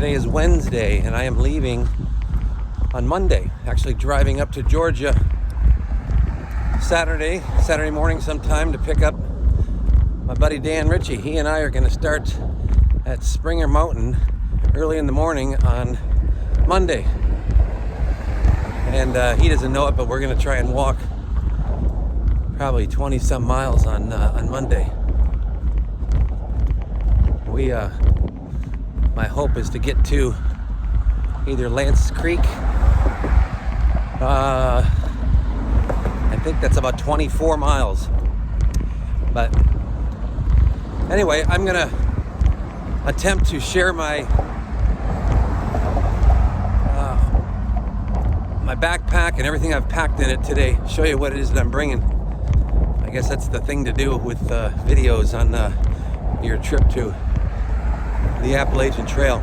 Today is Wednesday, and I am leaving on Monday. Actually driving up to Georgia Saturday morning sometime to pick up my buddy Dan Ritchie. He and I are going to start at Springer Mountain early in the morning on Monday. And he doesn't know it, but we're going to try and walk probably 20 some miles on Monday. My hope is to get to either Lance Creek. I think that's about 24 miles. But anyway, I'm gonna attempt to share my backpack and everything I've packed in it today. Show you what it is that I'm bringing. I guess that's the thing to do with videos on your trip to the Appalachian Trail.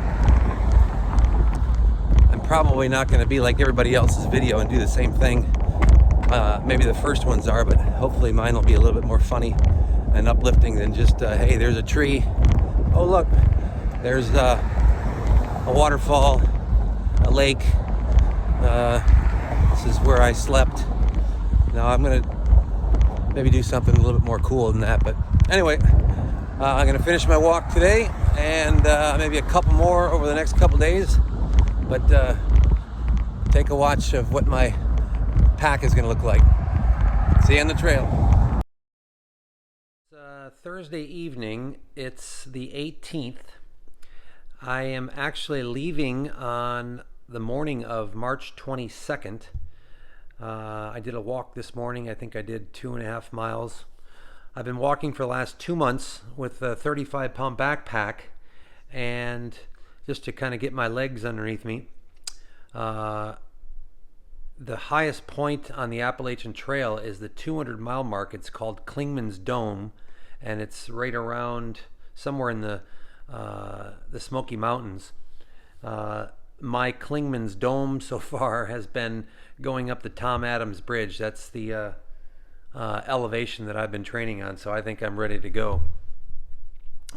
I'm probably not going to be like everybody else's video and do the same thing. Maybe the first ones are, but hopefully mine will be a little bit more funny and uplifting than just, hey, there's a tree. Oh, look, there's a waterfall, a lake. This is where I slept. Now I'm going to maybe do something a little bit more cool than that. But anyway, I'm going to finish my walk today and maybe a couple more over the next couple days. But take a watch of what my pack is going to look like. See you on the trail. It's Thursday evening. It's the 18th. I am actually leaving on the morning of March 22nd. I did a walk this morning. I think I did 2.5 miles. I've been walking for the last 2 months with a 35-pound backpack, and just to kind of get my legs underneath me. The highest point on the Appalachian Trail is the 200-mile mark. It's called Clingman's Dome, and it's right around somewhere in the Smoky Mountains. My Clingman's Dome so far has been going up the Tom Adams Bridge. That's the elevation that I've been training on, so I think I'm ready to go.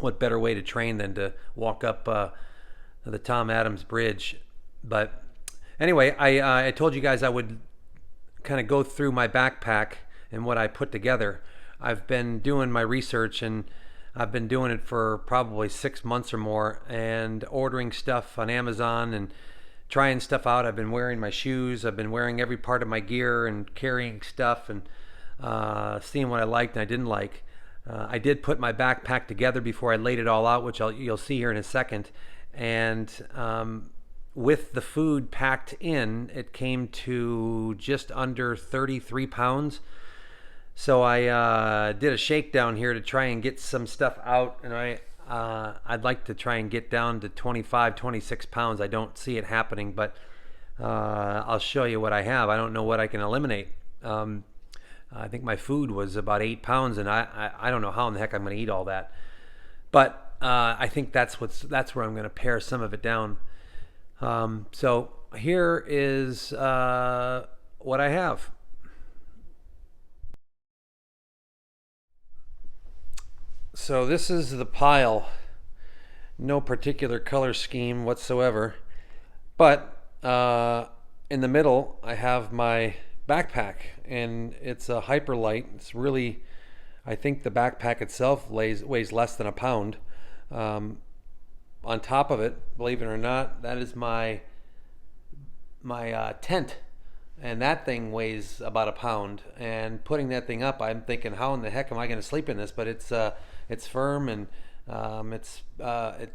What better way to train than to walk up the Tom Adams Bridge? But anyway, I told you guys I would kind of go through my backpack and what I put together. I've been doing my research, and I've been doing it for probably 6 months or more, and ordering stuff on Amazon and trying stuff out. I've been wearing my shoes. I've been wearing every part of my gear and carrying stuff and seeing what I liked and I didn't like. I did put my backpack together before I laid it all out, which you'll see here in a second. And with the food packed in, it came to just under 33 pounds. So I did a shakedown here to try and get some stuff out, and I'd like to try and get down to 25, 26 pounds. I don't see it happening, but I'll show you what I have. I don't know what I can eliminate. I think my food was about 8 pounds, and I don't know how in the heck I'm going to eat all that. But I think that's where I'm going to pare some of it down. So here is what I have. So this is the pile. No particular color scheme whatsoever. But in the middle, I have my backpack, and it's a hyperlight. It's really, I think the backpack itself weighs less than a pound. On top of it, believe it or not, that is my tent, and that thing weighs about a pound. And putting that thing up, I'm thinking, how in the heck am I going to sleep in this? But it's firm, and it's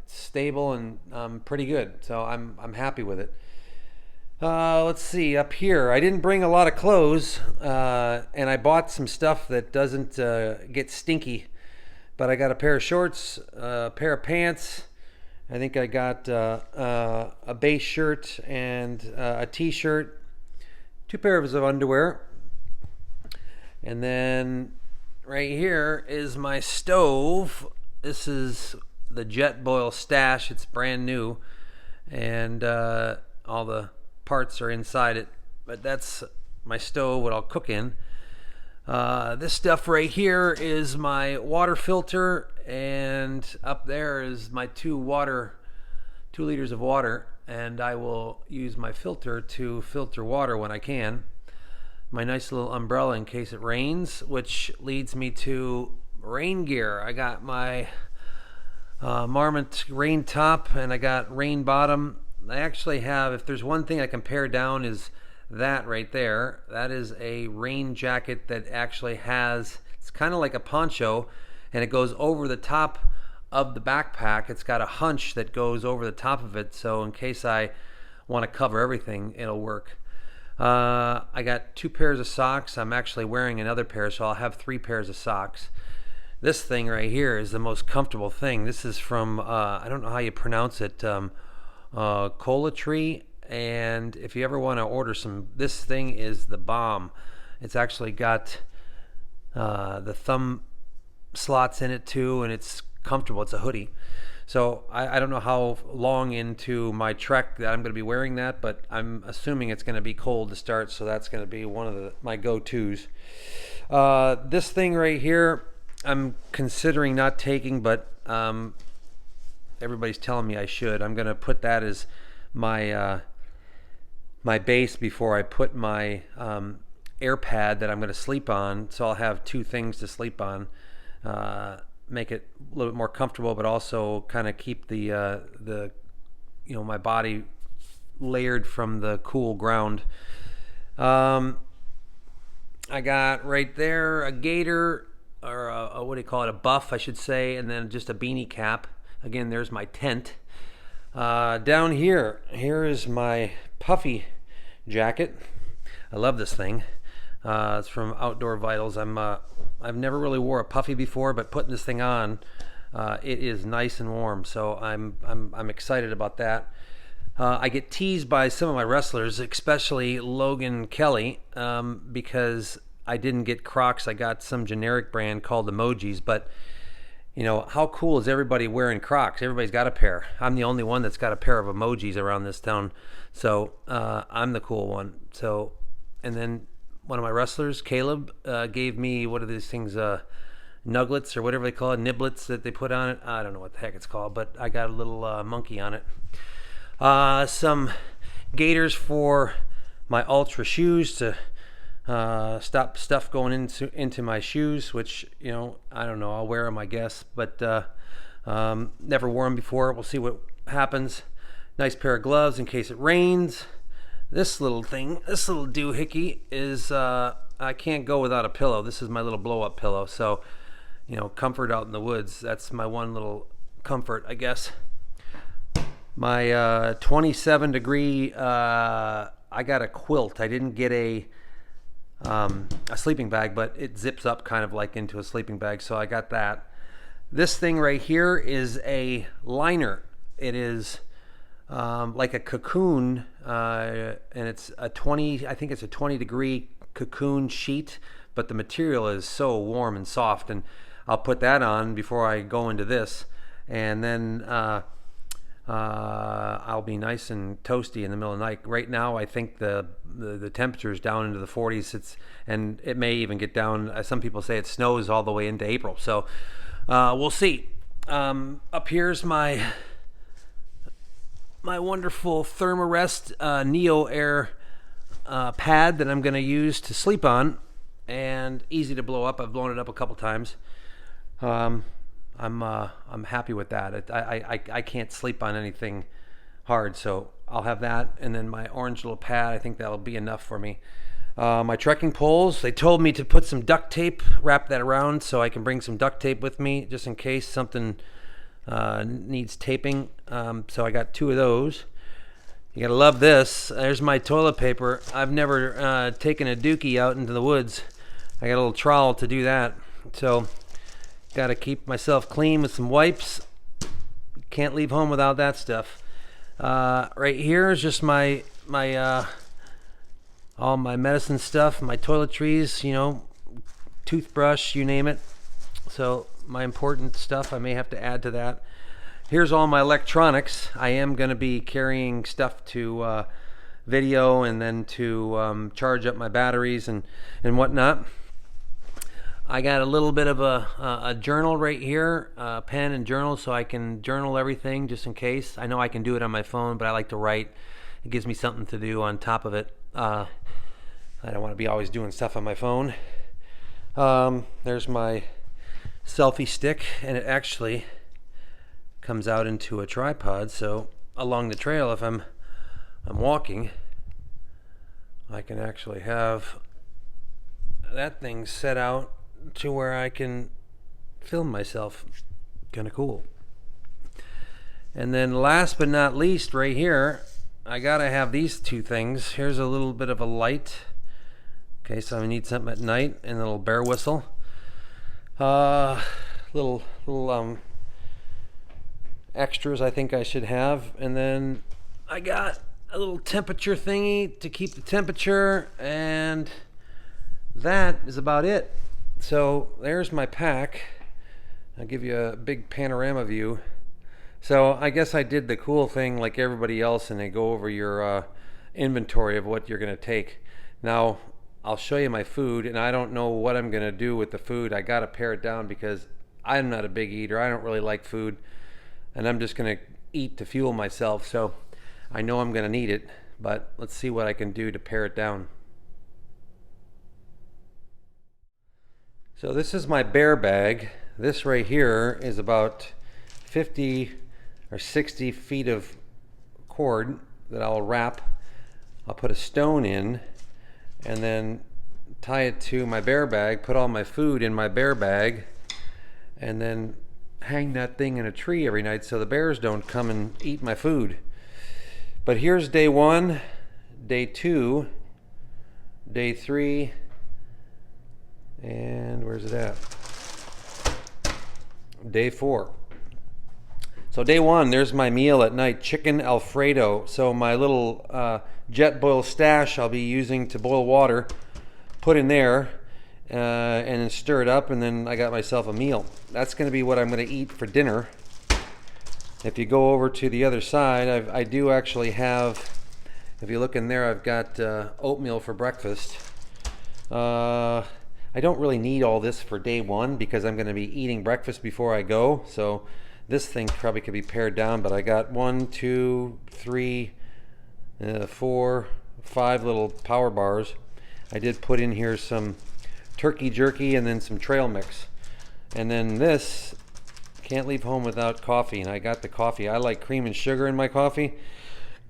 stable, and pretty good. So I'm happy with it. Let's see, up here, I didn't bring a lot of clothes, and I bought some stuff that doesn't get stinky. But I got a pair of shorts, a pair of pants. I think I got a base shirt and a t-shirt, 2 pairs of underwear. And then right here is my stove. This is the Jetboil Stash. It's brand new, and all the parts are inside it. But that's my stove, what I'll cook in. This stuff right here is my water filter, and up there is my 2 water 2 liters of water, and I will use my filter to filter water when I can. My nice little umbrella in case it rains, which leads me to rain gear. I got my Marmot rain top, and I got rain bottom. I actually have, if there's one thing I can pare down, is that right there. That is a rain jacket that actually has, it's kind of like a poncho, and it goes over the top of the backpack. It's got a hunch that goes over the top of it, so in case I want to cover everything, it'll work. I got 2 pairs of socks. I'm actually wearing another pair, so I'll have 3 pairs of socks. This thing right here is the most comfortable thing. This is from, I don't know how you pronounce it, Cola Tree. And if you ever want to order some, this thing is the bomb. It's actually got the thumb slots in it too, and it's comfortable. It's a hoodie. So I don't know how long into my trek that I'm going to be wearing that, but I'm assuming it's going to be cold to start, so that's going to be one of my go-tos. This thing right here, I'm considering not taking, but everybody's telling me I should. I'm going to put that as my my base before I put my air pad that I'm going to sleep on. So I'll have 2 things to sleep on, make it a little bit more comfortable, but also kind of keep the my body layered from the cool ground. I got right there a gaiter, or a what do you call it, a buff I should say, and then just a beanie cap. Again, there's my tent. Down here is my puffy jacket. I love this thing. It's from Outdoor Vitals. I've never really wore a puffy before, but putting this thing on, it is nice and warm. So I'm excited about that. I get teased by some of my wrestlers, especially Logan Kelly, because I didn't get Crocs. I got some generic brand called Emojis, but how cool is everybody wearing Crocs? Everybody's got a pair. I'm the only one that's got a pair of Emojis around this town. So I'm the cool one. So, and then one of my wrestlers, Caleb, gave me, what are these things, nuglets or whatever they call it, niblets that they put on it. I don't know what the heck it's called, but I got a little monkey on it. Some gaiters for my Ultra shoes to stop stuff going into my shoes, which I don't know, I'll wear them I guess, but never wore them before. We'll see what happens. Nice pair of gloves in case it rains. This little thing, this little doohickey is I can't go without a pillow. This is my little blow up pillow, so comfort out in the woods. That's my one little comfort, I guess. My 27 degree I got a quilt. I didn't get a sleeping bag, but it zips up kind of like into a sleeping bag, so I got that. This thing right here is a liner. It is like a cocoon, and it's a 20, I think it's a 20 degree cocoon sheet, but the material is so warm and soft, and I'll put that on before I go into this, and then I'll be nice and toasty in the middle of the night. Right now, I think the temperature is down into the 40s. And it may even get down. Some people say it snows all the way into April. So we'll see. Up here's my wonderful Thermarest Neo Air pad that I'm going to use to sleep on, and easy to blow up. I've blown it up a couple times. I'm happy with that. I can't sleep on anything hard, so I'll have that, and then my orange little pad. I think that'll be enough for me. My trekking poles, they told me to put some duct tape, wrap that around so I can bring some duct tape with me just in case something needs taping. So I got 2 of those. You gotta love this. There's my toilet paper. I've never taken a dookie out into the woods. I got a little trowel to do that. So got to keep myself clean with some wipes. Can't leave home without that stuff. Right here is just my all my medicine stuff, my toiletries, toothbrush, you name it. So my important stuff, I may have to add to that. Here's all my electronics. I am going to be carrying stuff to video, and then to charge up my batteries and whatnot. I got a little bit of a journal right here, pen and journal, so I can journal everything just in case. I know I can do it on my phone, but I like to write. It gives me something to do on top of it. I don't want to be always doing stuff on my phone. There's my selfie stick, and it actually comes out into a tripod, so along the trail, if I'm walking, I can actually have that thing set out to where I can film myself. Kind of cool. And then last but not least, right here, I gotta have these two things. Here's a little bit of a light. Okay, so I need something at night, and a little bear whistle. Little extras I think I should have. And then I got a little temperature thingy to keep the temperature, and that is about it. So there's my pack. I'll give you a big panorama view. So I guess I did the cool thing like everybody else, and they go over your inventory of what you're going to take. Now I'll show you my food, and I don't know what I'm going to do with the food. I got to pare it down because I'm not a big eater. I don't really like food, and I'm just going to eat to fuel myself. So I know I'm going to need it, but let's see what I can do to pare it down. So this is my bear bag. This right here is about 50 or 60 feet of cord that I'll wrap. I'll put a stone in and then tie it to my bear bag, put all my food in my bear bag, and then hang that thing in a tree every night so the bears don't come and eat my food. But here's day 1, day 2, day 3, and where's it at? Day 4. So day 1, there's my meal at night, chicken Alfredo. So my little jet boil stash I'll be using to boil water, put in there, and then stir it up, and then I got myself a meal. That's going to be what I'm going to eat for dinner. If you go over to the other side, I do actually have, if you look in there, I've got oatmeal for breakfast. I don't really need all this for day 1 because I'm going to be eating breakfast before I go. So this thing probably could be pared down, but I got 1, 2, 3, 4, 5 little power bars. I did put in here some turkey jerky and then some trail mix. And then this, can't leave home without coffee, and I got the coffee. I like cream and sugar in my coffee.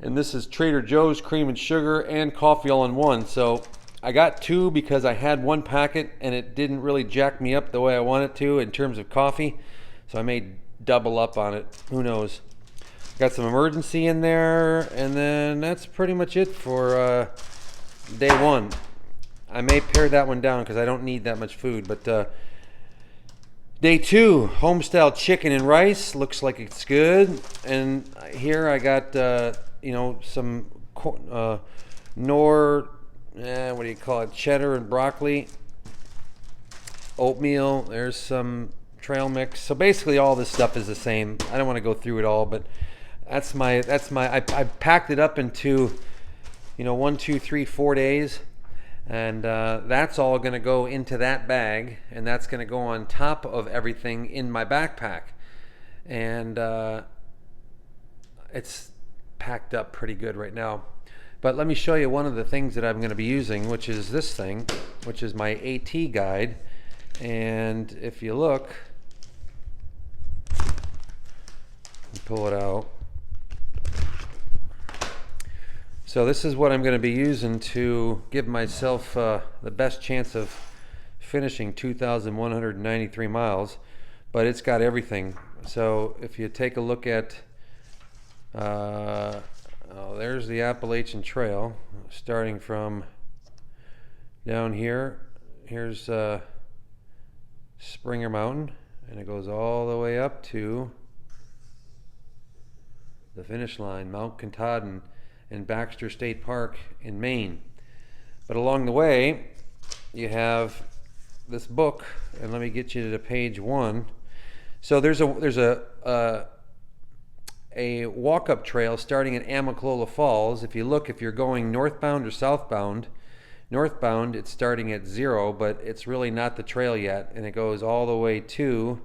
And this is Trader Joe's cream and sugar and coffee all in one. So I got 2 because I had 1 packet and it didn't really jack me up the way I wanted to in terms of coffee. So I may double up on it. Who knows? Got some emergency in there, and then that's pretty much it for day 1. I may pare that one down because I don't need that much food. But day 2, homestyle chicken and rice. Looks like it's good. And here I got some what do you call it? Cheddar and broccoli. Oatmeal. There's some trail mix. So basically all this stuff is the same. I don't want to go through it all, but that's my I packed it up into 1, 2, 3, 4 days, and that's all going to go into that bag, and that's going to go on top of everything in my backpack, and it's packed up pretty good right now. But let me show you one of the things that I'm going to be using, which is this thing, which is my AT guide. And if you look, pull it out. So this is what I'm going to be using to give myself the best chance of finishing 2,193 miles. But it's got everything. So if you take a look at there's the Appalachian Trail, starting from down here. Here's Springer Mountain, and it goes all the way up to the finish line, Mount Katahdin and Baxter State Park in Maine. But along the way, you have this book, and let me get you to page 1. So there's a walk-up trail starting at Amicalola Falls. If you're going northbound or southbound, Northbound, it's starting at 0, but it's really not the trail yet, and it goes all the way to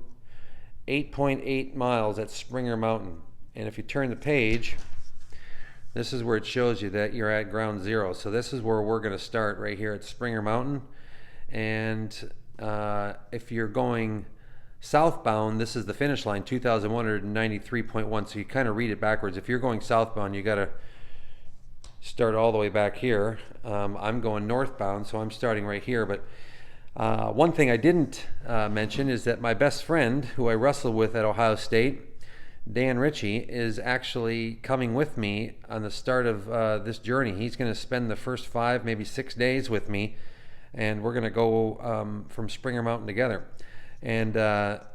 8.8 miles at Springer Mountain. And if you turn the page, this is where it shows you that you're at ground zero. So this is where we're going to start, right here at Springer Mountain. And if you're going southbound, this is the finish line, 2,193.1. So you kind of read it backwards. If you're going southbound, you got to start all the way back here. I'm going northbound, so I'm starting right here. But one thing I didn't mention is that my best friend, who I wrestled with at Ohio State, Dan Ritchie, is actually coming with me on the start of this journey. He's going to spend the first 5, maybe 6 days with me, and we're going to go from Springer Mountain together. And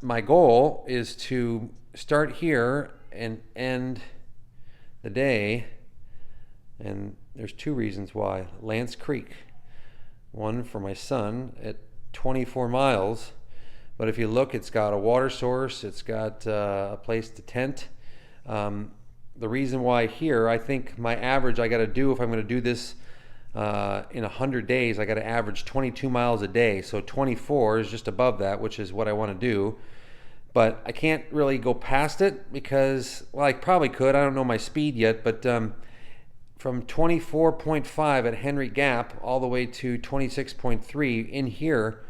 my goal is to start here and end the day, and there's 2 reasons why. Lance Creek, one for my son at 24 miles. But if you look, it's got a water source, it's got a place to tent. The reason why here, I think my average I got to do, if I'm going to do this in 100 days, I got to average 22 miles a day. So 24 is just above that, which is what I want to do. But I can't really go past it because, well, I probably could. I don't know my speed yet, but from 24.5 at Henry Gap all the way to 26.3 in here,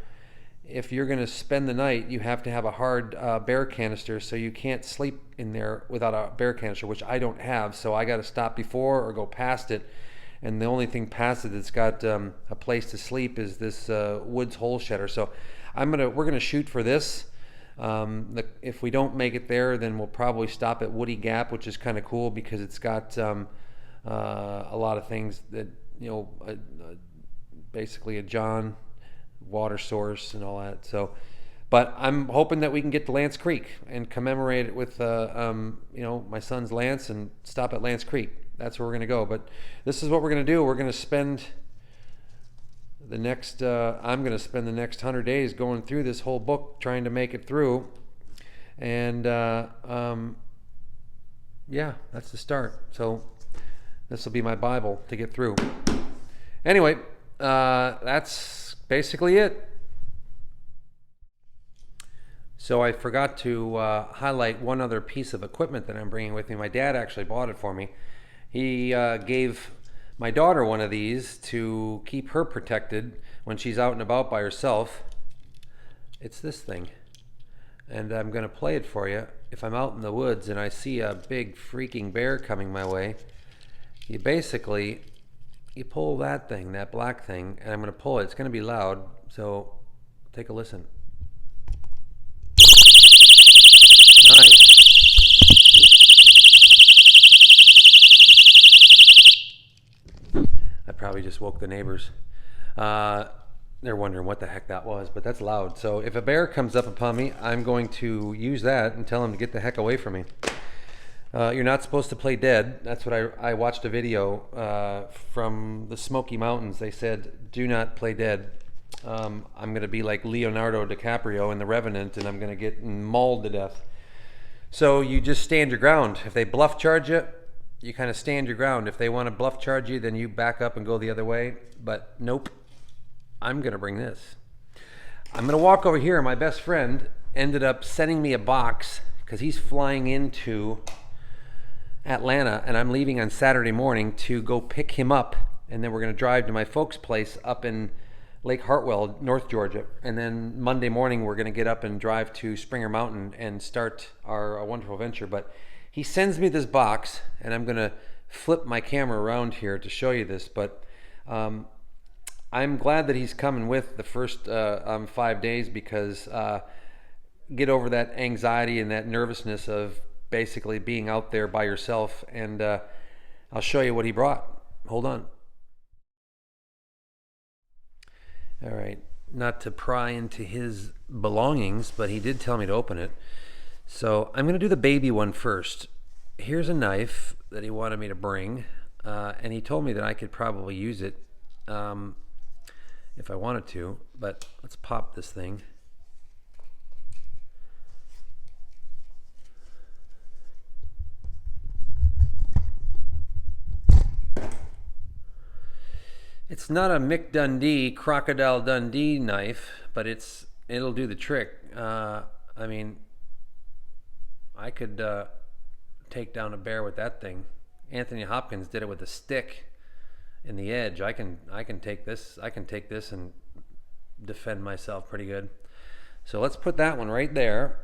if you're going to spend the night, you have to have a hard bear canister, so you can't sleep in there without a bear canister, which I don't have. So I got to stop before or go past it. And the only thing past it that's got a place to sleep is this woods hole shedder. So we're gonna shoot for this. If we don't make it there, then we'll probably stop at Woody Gap, which is kind of cool because it's got a lot of things that, basically a John water source and all that. So, but I'm hoping that we can get to Lance Creek and commemorate it with my son's Lance and stop at Lance Creek. That's where we're going to go. But this is what we're going to do. We're going to spend the next I'm going to spend the next 100 days going through this whole book, trying to make it through. And yeah, that's the start. So this will be my Bible to get through. Anyway, that's basically it. So I forgot to highlight one other piece of equipment that I'm bringing with me. My dad actually bought it for me. He gave my daughter one of these to keep her protected when she's out and about by herself. It's this thing. And I'm going to play it for you. If I'm out in the woods and I see a big freaking bear coming my way, you pull that thing, that black thing, and I'm going to pull it. It's going to be loud, so take a listen. Nice. I probably just woke the neighbors. They're wondering what the heck that was, but that's loud. So if a bear comes up upon me, I'm going to use that and tell him to get the heck away from me. You're not supposed to play dead. That's what I watched a video from the Smoky Mountains. They said, do not play dead. I'm going to be like Leonardo DiCaprio in The Revenant, and I'm going to get mauled to death. So you just stand your ground. If they bluff charge you, you kind of stand your ground. If they want to bluff charge you, then you back up and go the other way. But nope, I'm going to bring this. I'm going to walk over here. My best friend ended up sending me a box because he's flying into Atlanta, and I'm leaving on Saturday morning to go pick him up, and then we're going to drive to my folks' place up in Lake Hartwell, North Georgia, and then Monday morning we're going to get up and drive to Springer Mountain and start our wonderful venture. But he sends me this box, and I'm going to flip my camera around here to show you this, but I'm glad that he's coming with the first 5 days because get over that anxiety and that nervousness of basically being out there by yourself. And I'll show you what he brought. Hold on. All right, not to pry into his belongings, but he did tell me to open it. So I'm going to do the baby one first. Here's a knife that he wanted me to bring, and he told me that I could probably use it if I wanted to, but let's pop this thing. It's not a Mick Dundee, Crocodile Dundee knife, but it'll do the trick. I mean, I could take down a bear with that thing. Anthony Hopkins did it with a stick in the edge. I can take this. I can take this and defend myself pretty good. So let's put that one right there.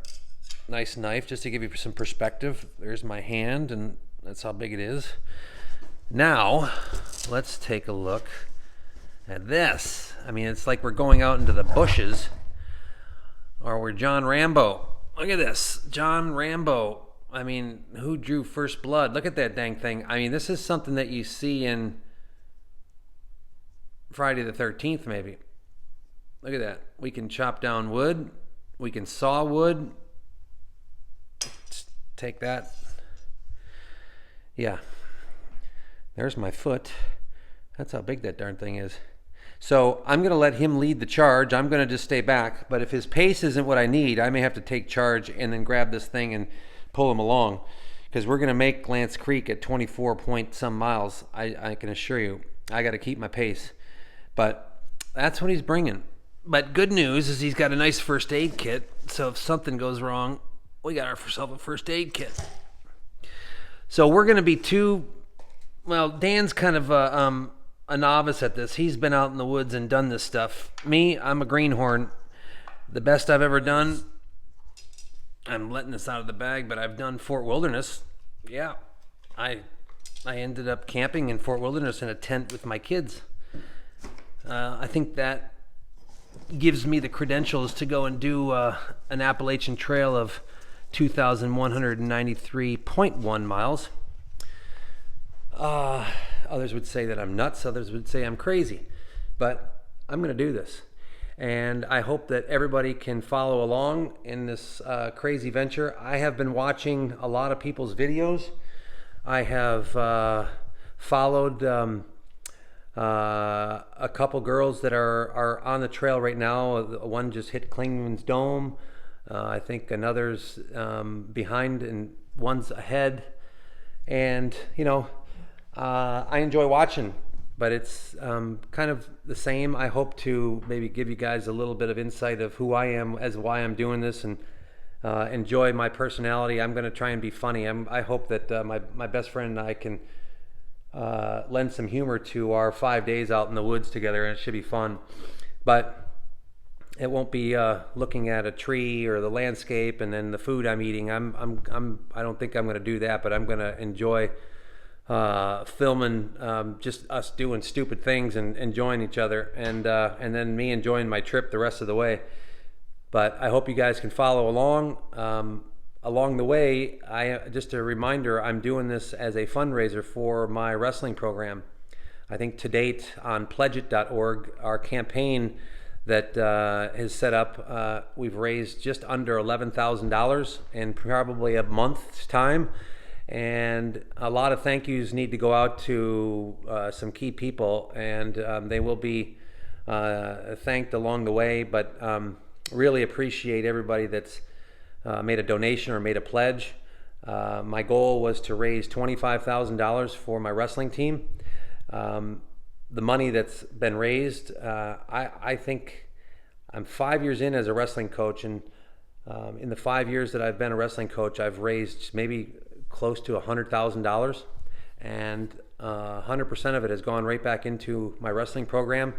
Nice knife, just to give you some perspective. There's my hand, and that's how big it is. Now, let's take a look at this. I mean, it's like we're going out into the bushes, or we're John Rambo. Look at this, John Rambo. I mean, who drew first blood? Look at that dang thing. I mean, this is something that you see in Friday the 13th, maybe. Look at that. We can chop down wood. We can saw wood. Take that. Yeah. There's my foot. That's how big that darn thing is. So I'm going to let him lead the charge. I'm going to just stay back. But if his pace isn't what I need, I may have to take charge and then grab this thing and pull him along. Because we're going to make Lance Creek at 24 point some miles. I can assure you. I got to keep my pace. But that's what he's bringing. But good news is he's got a nice first aid kit. So if something goes wrong, we got ourselves a first aid kit. So we're going to be well, Dan's kind of a novice at this. He's been out in the woods and done this stuff. Me, I'm a greenhorn. The best I've ever done, I'm letting this out of the bag, but I've done Fort Wilderness. Yeah, I ended up camping in Fort Wilderness in a tent with my kids. I think that gives me the credentials to go and do an Appalachian Trail of 2,193.1 miles. Others would say that I'm nuts. Others would say I'm crazy. But I'm going to do this. And I hope that everybody can follow along in this crazy venture. I have been watching a lot of people's videos. I have followed a couple girls that are on the trail right now. One just hit Klingman's Dome. I think another's behind and one's ahead. And, you know, I enjoy watching, but it's kind of the same. I hope to maybe give you guys a little bit of insight of who I am as why I'm doing this, and enjoy my personality. I'm going to try and be funny. I hope that my best friend and I can lend some humor to our 5 days out in the woods together, and it should be fun. But it won't be looking at a tree or the landscape and then the food I'm eating. I don't think I'm going to do that, but I'm going to enjoy filming just us doing stupid things and enjoying each other, and then me enjoying my trip the rest of the way. But I hope you guys can follow along. Along the way, just a reminder, I'm doing this as a fundraiser for my wrestling program. I think to date on pledgeit.org, our campaign that is set up, we've raised just under $11,000 in probably a month's time. And a lot of thank yous need to go out to some key people, and they will be thanked along the way. But really appreciate everybody that's made a donation or made a pledge. My goal was to raise $25,000 for my wrestling team. The money that's been raised, I think I'm 5 years in as a wrestling coach, and in the 5 years that I've been a wrestling coach, I've raised maybe close to $100,000, and 100% of it has gone right back into my wrestling program,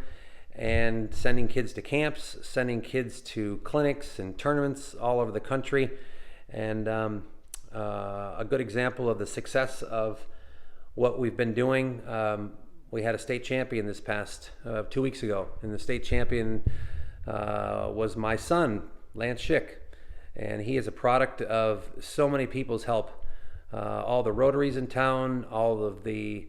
and sending kids to camps, sending kids to clinics and tournaments all over the country. And a good example of the success of what we've been doing, we had a state champion this past 2 weeks ago, and the state champion was my son, Lance SCHYCK, and he is a product of so many people's help. All the Rotaries in town, all of the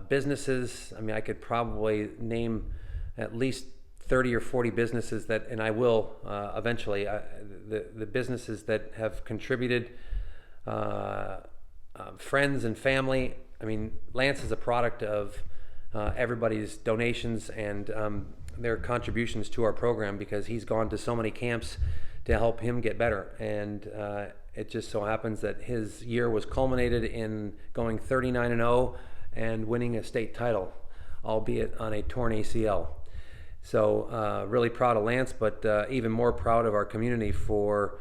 businesses. I mean, I could probably name at least 30 or 40 businesses that, and I will eventually, the businesses that have contributed, friends and family. I mean, Lance is a product of everybody's donations and their contributions to our program, because he's gone to so many camps to help him get better. And it just so happens that his year was culminated in going 39-0 and winning a state title, albeit on a torn ACL. So really proud of Lance, but even more proud of our community for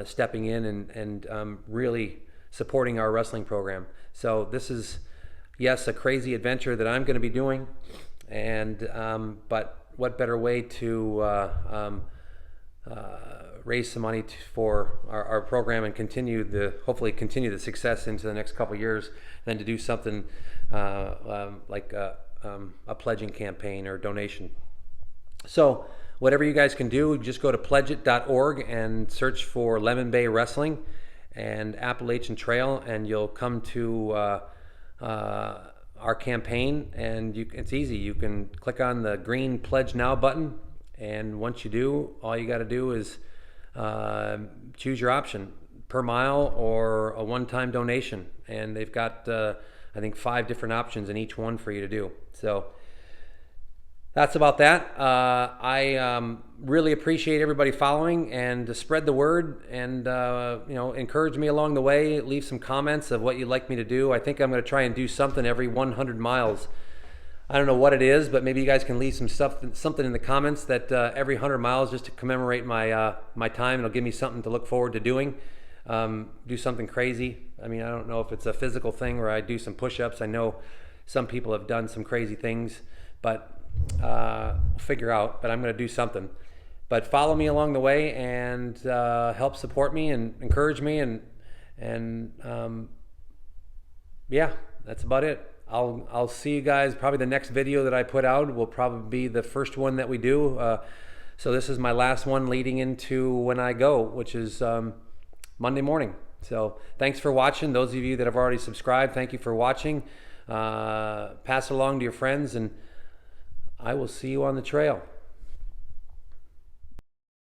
stepping in and really supporting our wrestling program. So this is, yes, a crazy adventure that I'm going to be doing, and but what better way to raise some money for our program and hopefully continue the success into the next couple of years than to do something like a pledging campaign or donation. So whatever you guys can do, just go to pledgeit.org and search for Lemon Bay Wrestling and Appalachian Trail, and you'll come to our campaign. And it's easy. You can click on the green Pledge Now button, and once you do, all you got to do is choose your option, per mile or a one-time donation. And they've got, I think, 5 different options in each one for you to do. So that's about that. I really appreciate everybody following, and to spread the word, and encourage me along the way. Leave some comments of what you'd like me to do. I think I'm going to try and do something every 100 miles. I don't know what it is, but maybe you guys can leave something in the comments that every 100 miles, just to commemorate my my time. It'll give me something to look forward to doing. Do something crazy. I mean, I don't know if it's a physical thing where I do some push-ups. I know some people have done some crazy things, but figure out. But I'm going to do something. But follow me along the way, and help support me and encourage me, and yeah, that's about it. I'll see you guys. Probably the next video that I put out will probably be the first one that we do. So this is my last one leading into when I go, which is Monday morning. So thanks for watching. Those of you that have already subscribed, thank you for watching. Pass it along to your friends, and I will see you on the trail.